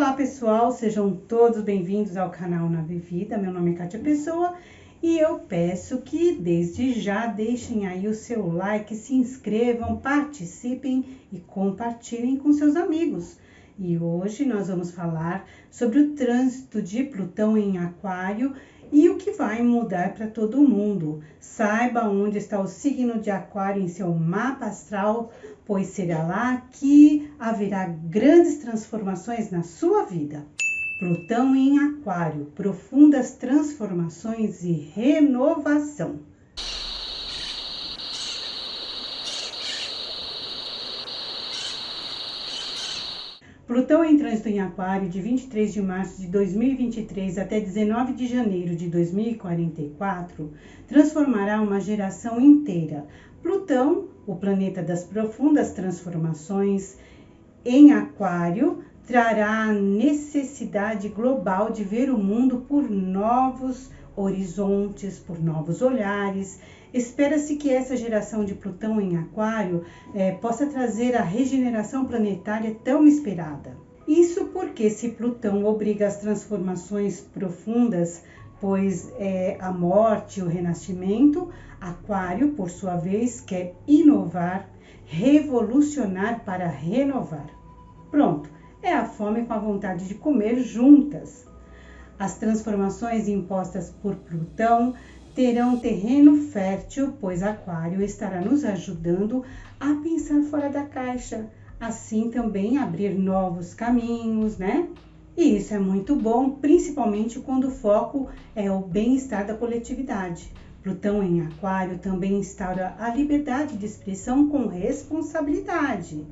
Olá pessoal, sejam todos bem-vindos ao canal Nave Vida. Meu nome é Kátia Pessoa e eu peço que desde já deixem aí o seu like, se inscrevam, participem e compartilhem com seus amigos. E hoje nós vamos falar sobre o trânsito de Plutão em Aquário e o que vai mudar para todo mundo. Saiba onde está o signo de Aquário em seu mapa astral, pois será lá que haverá grandes transformações na sua vida. Plutão em Aquário, profundas transformações e renovação. Plutão em trânsito em Aquário de 23 de março de 2023 até 19 de janeiro de 2044 transformará uma geração inteira. Plutão, o planeta das profundas transformações, em Aquário, trará a necessidade global de ver o mundo por novos horizontes, por novos olhares. Espera-se que essa geração de Plutão em Aquário possa trazer a regeneração planetária tão esperada. Isso porque se Plutão obriga as transformações profundas, pois é a morte e o renascimento, Aquário, por sua vez, quer inovar, revolucionar para renovar. Pronto, é a fome com a vontade de comer juntas. As transformações impostas por Plutão terão terreno fértil, pois Aquário estará nos ajudando a pensar fora da caixa, assim também abrir novos caminhos, né? E isso é muito bom, principalmente quando o foco é o bem-estar da coletividade. Plutão em Aquário também instaura a liberdade de expressão com responsabilidade.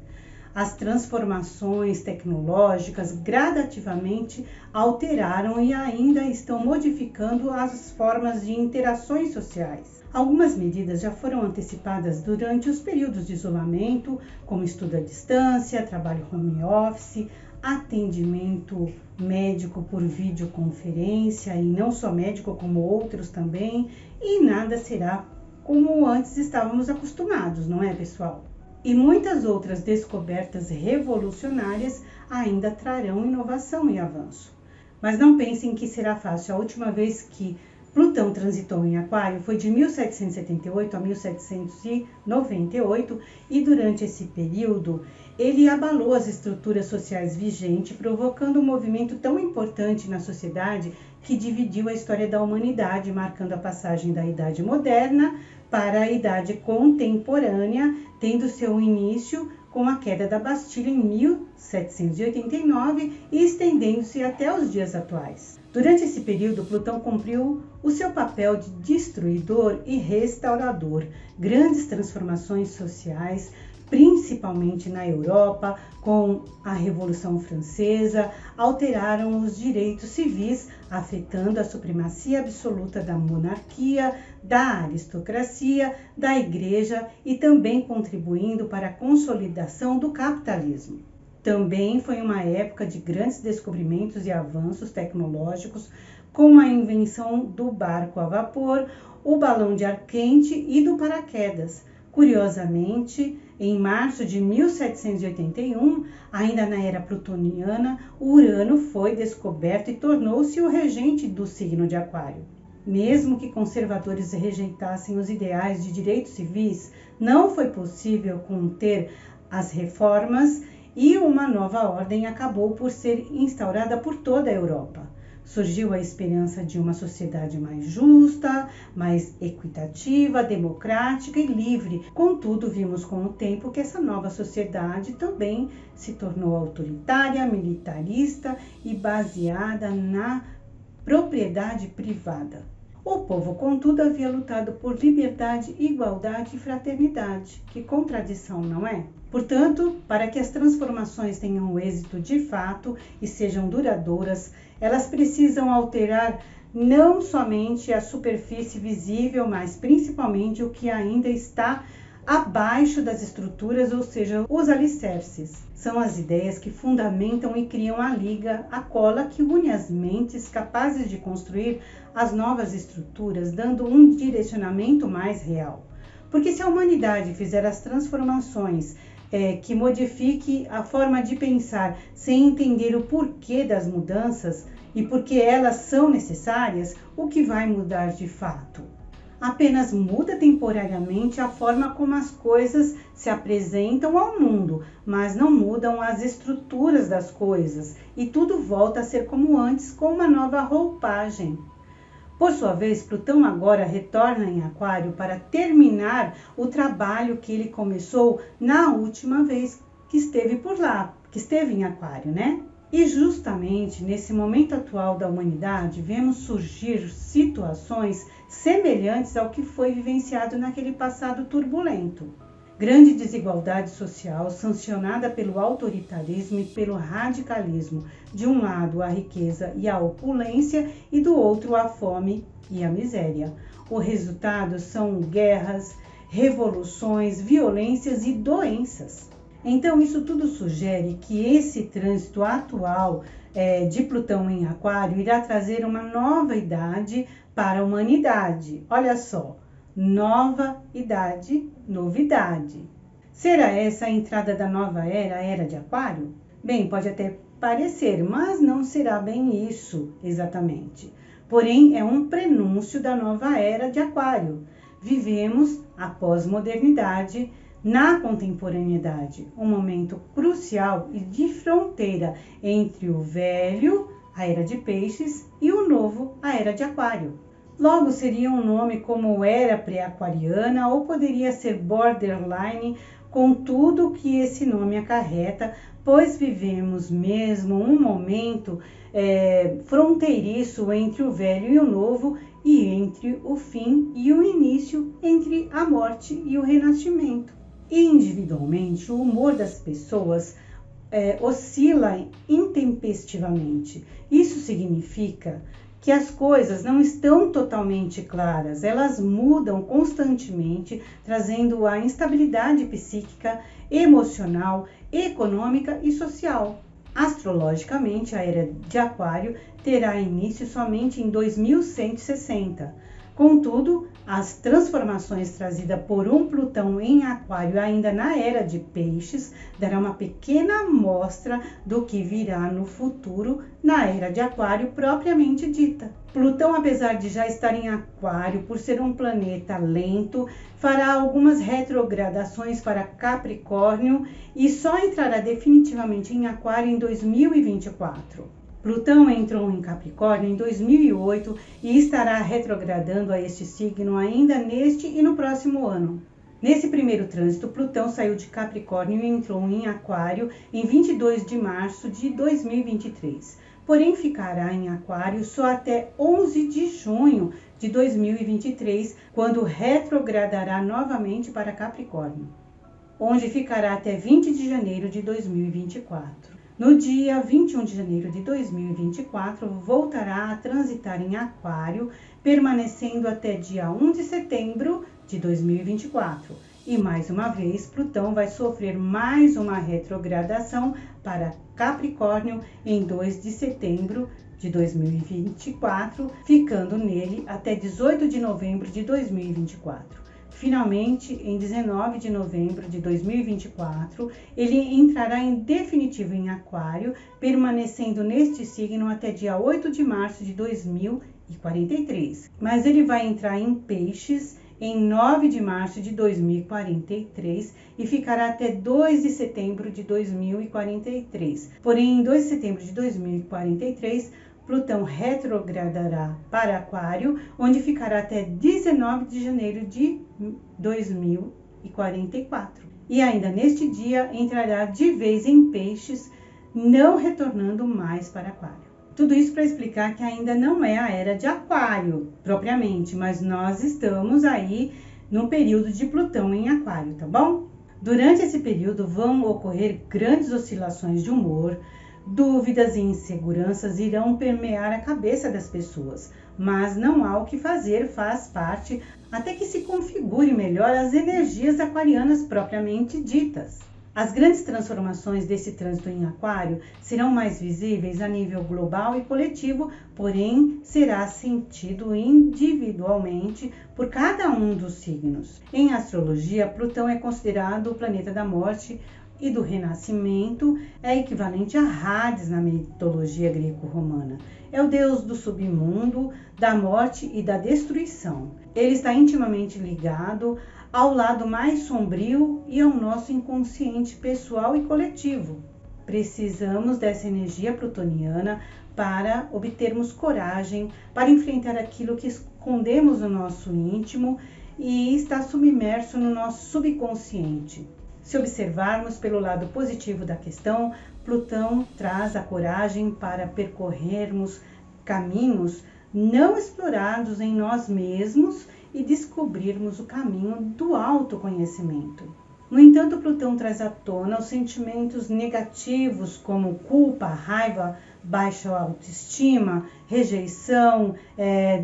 As transformações tecnológicas gradativamente alteraram e ainda estão modificando as formas de interações sociais. Algumas medidas já foram antecipadas durante os períodos de isolamento, como estudo à distância, trabalho home office, atendimento médico por videoconferência, e não só médico como outros também, e nada será como antes estávamos acostumados, não é, pessoal? E muitas outras descobertas revolucionárias ainda trarão inovação e avanço. Mas não pensem que será fácil. A última vez que Plutão transitou em Aquário foi de 1778 a 1798 e durante esse período ele abalou as estruturas sociais vigentes, provocando um movimento tão importante na sociedade que dividiu a história da humanidade, marcando a passagem da Idade Moderna para a Idade Contemporânea, tendo seu início com a queda da Bastilha em 1789 e estendendo-se até os dias atuais. Durante esse período, Plutão cumpriu o seu papel de destruidor e restaurador. Grandes transformações sociais, principalmente na Europa, com a Revolução Francesa, alteraram os direitos civis, afetando a supremacia absoluta da monarquia, da aristocracia, da igreja e também contribuindo para a consolidação do capitalismo. Também foi uma época de grandes descobrimentos e avanços tecnológicos, como a invenção do barco a vapor, o balão de ar quente e do paraquedas. Curiosamente, em março de 1781, ainda na era plutoniana, o Urano foi descoberto e tornou-se o regente do signo de Aquário. Mesmo que conservadores rejeitassem os ideais de direitos civis, não foi possível conter as reformas e uma nova ordem acabou por ser instaurada por toda a Europa. Surgiu a esperança de uma sociedade mais justa, mais equitativa, democrática e livre. Contudo, vimos com o tempo que essa nova sociedade também se tornou autoritária, militarista e baseada na propriedade privada. O povo, contudo, havia lutado por liberdade, igualdade e fraternidade. Que contradição, não é? Portanto, para que as transformações tenham êxito de fato e sejam duradouras, elas precisam alterar não somente a superfície visível, mas principalmente o que ainda está abaixo das estruturas, ou seja, os alicerces. São as ideias que fundamentam e criam a liga, a cola que une as mentes capazes de construir as novas estruturas, dando um direcionamento mais real. Porque se a humanidade fizer as transformações que modifique a forma de pensar sem entender o porquê das mudanças e porque elas são necessárias, o que vai mudar de fato? Apenas muda temporariamente a forma como as coisas se apresentam ao mundo, mas não mudam as estruturas das coisas e tudo volta a ser como antes com uma nova roupagem. Por sua vez, Plutão agora retorna em Aquário para terminar o trabalho que ele começou na última vez que esteve por lá, que esteve em Aquário, né? E justamente nesse momento atual da humanidade, vemos surgir situações semelhantes ao que foi vivenciado naquele passado turbulento. Grande desigualdade social sancionada pelo autoritarismo e pelo radicalismo. De um lado, a riqueza e a opulência e do outro, a fome e a miséria. O resultado são guerras, revoluções, violências e doenças. Então, isso tudo sugere que esse trânsito atual de Plutão em Aquário irá trazer uma nova idade para a humanidade. Olha só, nova idade, novidade. Será essa a entrada da nova era, a era de Aquário? Bem, pode até parecer, mas não será bem isso exatamente. Porém, é um prenúncio da nova era de Aquário. Vivemos a pós-modernidade, na contemporaneidade, um momento crucial e de fronteira entre o velho, a era de Peixes, e o novo, a era de Aquário. Logo, seria um nome como era pré-aquariana ou poderia ser borderline, com tudo que esse nome acarreta, pois vivemos mesmo um momento fronteiriço entre o velho e o novo, e entre o fim e o início, entre a morte e o renascimento. Individualmente, o humor das pessoas oscila intempestivamente. Isso significa que as coisas não estão totalmente claras, elas mudam constantemente, trazendo a instabilidade psíquica, emocional, econômica e social. Astrologicamente, a era de Aquário terá início somente em 2160. Contudo, as transformações trazidas por um Plutão em Aquário ainda na era de Peixes dará uma pequena amostra do que virá no futuro na era de Aquário propriamente dita. Plutão, apesar de já estar em Aquário, por ser um planeta lento, fará algumas retrogradações para Capricórnio e só entrará definitivamente em Aquário em 2024. Plutão entrou em Capricórnio em 2008 e estará retrogradando a este signo ainda neste e no próximo ano. Nesse primeiro trânsito, Plutão saiu de Capricórnio e entrou em Aquário em 22 de março de 2023. Porém, ficará em Aquário só até 11 de junho de 2023, quando retrogradará novamente para Capricórnio, onde ficará até 20 de janeiro de 2024. No dia 21 de janeiro de 2024, voltará a transitar em Aquário, permanecendo até dia 1 de setembro de 2024. E mais uma vez, Plutão vai sofrer mais uma retrogradação para Capricórnio em 2 de setembro de 2024, ficando nele até 18 de novembro de 2024. Finalmente, em 19 de novembro de 2024, ele entrará em definitivo em Aquário, permanecendo neste signo até dia 8 de março de 2043. Mas ele vai entrar em Peixes em 9 de março de 2043 e ficará até 2 de setembro de 2043. Porém, em 2 de setembro de 2043, Plutão retrogradará para Aquário, onde ficará até 19 de janeiro de 2044. E ainda neste dia entrará de vez em Peixes, não retornando mais para Aquário. Tudo isso para explicar que ainda não é a era de Aquário, propriamente, mas nós estamos aí no período de Plutão em Aquário, tá bom? Durante esse período vão ocorrer grandes oscilações de humor, dúvidas e inseguranças irão permear a cabeça das pessoas, mas não há o que fazer, faz parte, até que se configure melhor as energias aquarianas propriamente ditas. As grandes transformações desse trânsito em Aquário serão mais visíveis a nível global e coletivo, porém será sentido individualmente por cada um dos signos. Em astrologia, Plutão é considerado o planeta da morte, e do renascimento, é equivalente a Hades na mitologia greco-romana. É o deus do submundo, da morte e da destruição. Ele está intimamente ligado ao lado mais sombrio e ao nosso inconsciente pessoal e coletivo. Precisamos dessa energia plutoniana para obtermos coragem, para enfrentar aquilo que escondemos no nosso íntimo e está submerso no nosso subconsciente. Se observarmos pelo lado positivo da questão, Plutão traz a coragem para percorrermos caminhos não explorados em nós mesmos e descobrirmos o caminho do autoconhecimento. No entanto, Plutão traz à tona os sentimentos negativos como culpa, raiva, baixa autoestima, rejeição,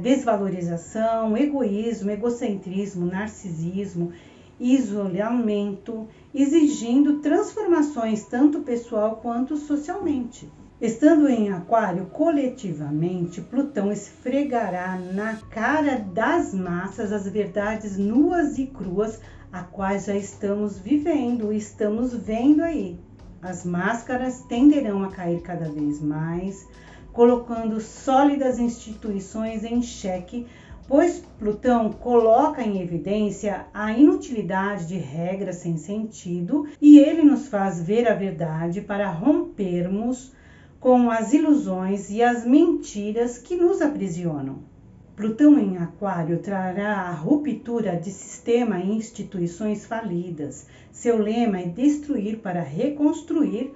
desvalorização, egoísmo, egocentrismo, narcisismo, isolamento, exigindo transformações tanto pessoal quanto socialmente. Estando em Aquário, coletivamente, Plutão esfregará na cara das massas as verdades nuas e cruas, a quais já estamos vivendo, estamos vendo aí. As máscaras tenderão a cair cada vez mais, colocando sólidas instituições em xeque, pois Plutão coloca em evidência a inutilidade de regras sem sentido e ele nos faz ver a verdade para rompermos com as ilusões e as mentiras que nos aprisionam. Plutão em Aquário trará a ruptura de sistema e instituições falidas. Seu lema é destruir para reconstruir,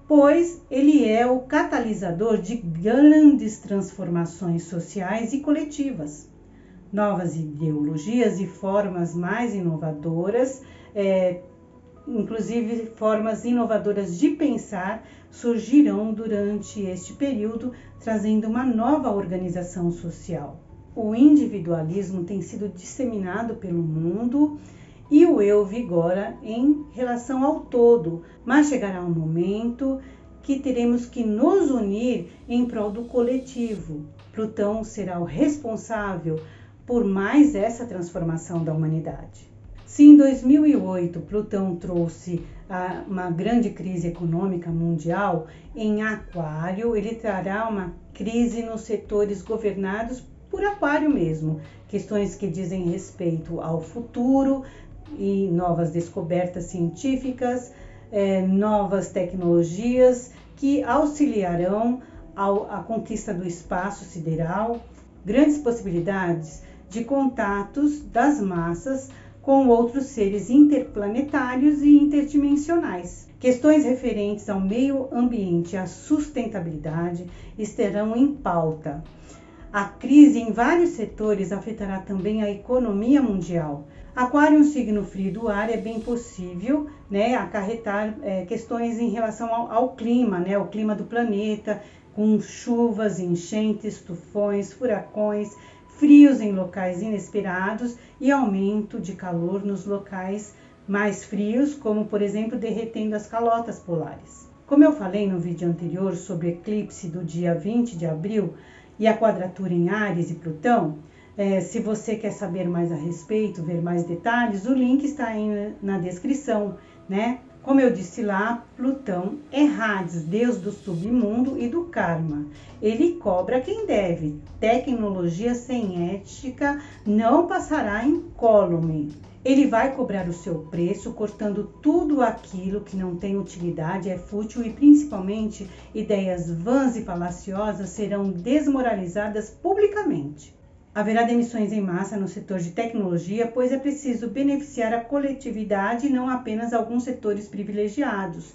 pois ele é o catalisador de grandes transformações sociais e coletivas. Novas ideologias e formas mais inovadoras, inclusive formas inovadoras de pensar, surgirão durante este período, trazendo uma nova organização social. O individualismo tem sido disseminado pelo mundo e o eu vigora em relação ao todo, mas chegará um momento que teremos que nos unir em prol do coletivo. Plutão será o responsável por mais essa transformação da humanidade. Se em 2008 Plutão trouxe uma grande crise econômica mundial, em Aquário ele trará uma crise nos setores governados por Aquário mesmo, questões que dizem respeito ao futuro e novas descobertas científicas, novas tecnologias que auxiliarão a conquista do espaço sideral, grandes possibilidades de contatos das massas com outros seres interplanetários e interdimensionais. Questões referentes ao meio ambiente e à sustentabilidade estarão em pauta. A crise em vários setores afetará também a economia mundial. Aquário, um signo frio do ar, é bem possível acarretar questões em relação ao clima, o clima do planeta, com chuvas, enchentes, tufões, furacões, frios em locais inesperados e aumento de calor nos locais mais frios, como por exemplo derretendo as calotas polares. Como eu falei no vídeo anterior sobre o eclipse do dia 20 de abril e a quadratura em Áries e Plutão, se você quer saber mais a respeito, ver mais detalhes, o link está aí na descrição, Como eu disse lá, Plutão é Hades, deus do submundo e do karma. Ele cobra quem deve. Tecnologia sem ética não passará incólume. Ele vai cobrar o seu preço, cortando tudo aquilo que não tem utilidade, é fútil e principalmente ideias vãs e falaciosas serão desmoralizadas publicamente. Haverá demissões em massa no setor de tecnologia, pois é preciso beneficiar a coletividade e não apenas alguns setores privilegiados.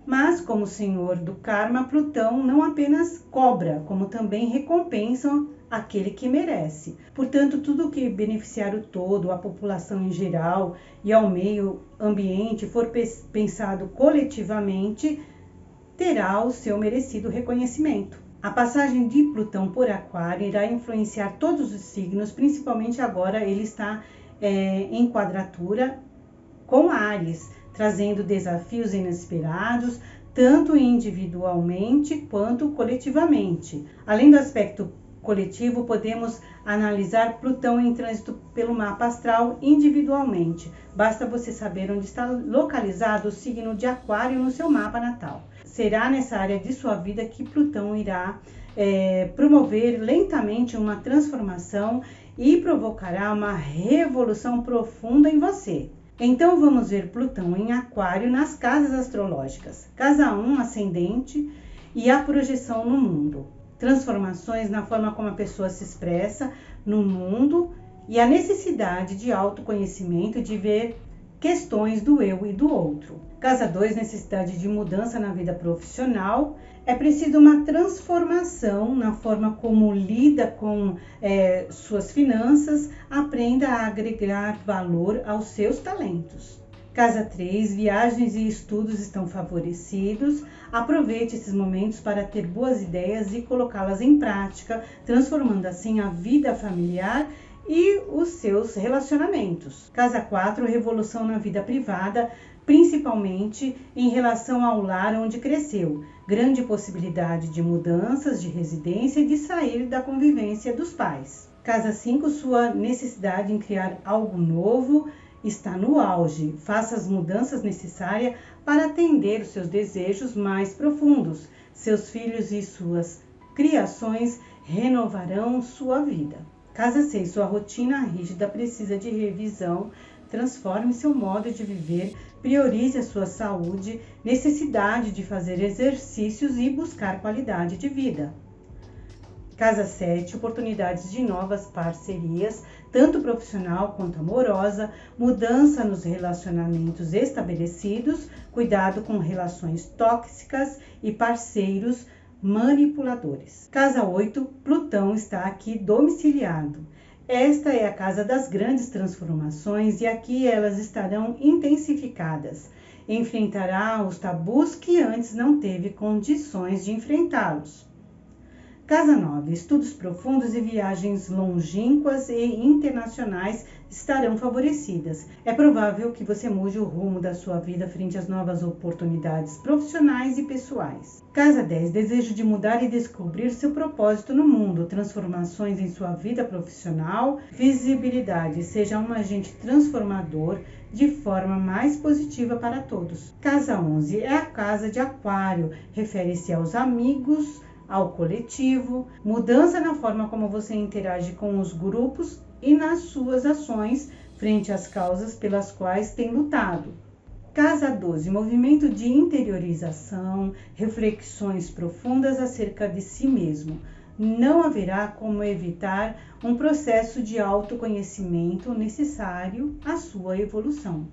Mas, como senhor do karma, Plutão não apenas cobra, como também recompensa aquele que merece. Portanto, tudo que beneficiar o todo, a população em geral e ao meio ambiente for pensado coletivamente, terá o seu merecido reconhecimento. A passagem de Plutão por Aquário irá influenciar todos os signos, principalmente agora ele está em quadratura com Áries, trazendo desafios inesperados, tanto individualmente quanto coletivamente. Além do aspecto coletivo, podemos analisar Plutão em trânsito pelo mapa astral individualmente. Basta você saber onde está localizado o signo de Aquário no seu mapa natal. Será nessa área de sua vida que Plutão irá promover lentamente uma transformação e provocará uma revolução profunda em você. Então vamos ver Plutão em Aquário nas casas astrológicas. Casa 1, ascendente e a projeção no mundo. Transformações na forma como a pessoa se expressa no mundo e a necessidade de autoconhecimento, de ver questões do eu e do outro. Casa 2, necessidade de mudança na vida profissional. É preciso uma transformação na forma como lida com suas finanças, aprenda a agregar valor aos seus talentos. Casa 3, viagens e estudos estão favorecidos. Aproveite esses momentos para ter boas ideias e colocá-las em prática, transformando assim a vida familiar e os seus relacionamentos. Casa 4, revolução na vida privada, principalmente em relação ao lar onde cresceu. Grande possibilidade de mudanças de residência e de sair da convivência dos pais. Casa 5, sua necessidade em criar algo novo está no auge. Faça as mudanças necessárias para atender os seus desejos mais profundos. Seus filhos e suas criações renovarão sua vida. Casa 6, sua rotina rígida precisa de revisão. Transforme seu modo de viver, priorize a sua saúde, necessidade de fazer exercícios e buscar qualidade de vida. Casa 7, oportunidades de novas parcerias, tanto profissional quanto amorosa, mudança nos relacionamentos estabelecidos, cuidado com relações tóxicas e parceiros manipuladores. Casa 8, Plutão está aqui domiciliado. Esta é a casa das grandes transformações e aqui elas estarão intensificadas. Enfrentará os tabus que antes não teve condições de enfrentá-los. Casa 9, estudos profundos e viagens longínquas e internacionais estarão favorecidas. É provável que você mude o rumo da sua vida frente às novas oportunidades profissionais e pessoais. Casa 10, desejo de mudar e descobrir seu propósito no mundo, transformações em sua vida profissional, visibilidade, seja um agente transformador de forma mais positiva para todos. Casa 11 é a casa de Aquário, refere-se aos amigos, ao coletivo, mudança na forma como você interage com os grupos e nas suas ações frente às causas pelas quais tem lutado. Casa 12, movimento de interiorização, reflexões profundas acerca de si mesmo. Não haverá como evitar um processo de autoconhecimento necessário à sua evolução.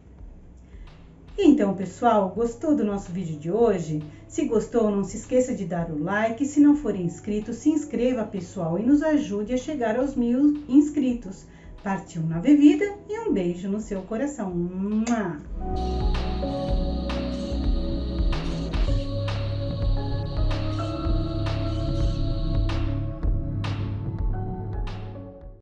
Então, pessoal, gostou do nosso vídeo de hoje? Se gostou, não se esqueça de dar o like. Se não for inscrito, se inscreva, pessoal, e nos ajude a chegar aos 1000 inscritos. Partiu na bebida e um beijo no seu coração. Mua!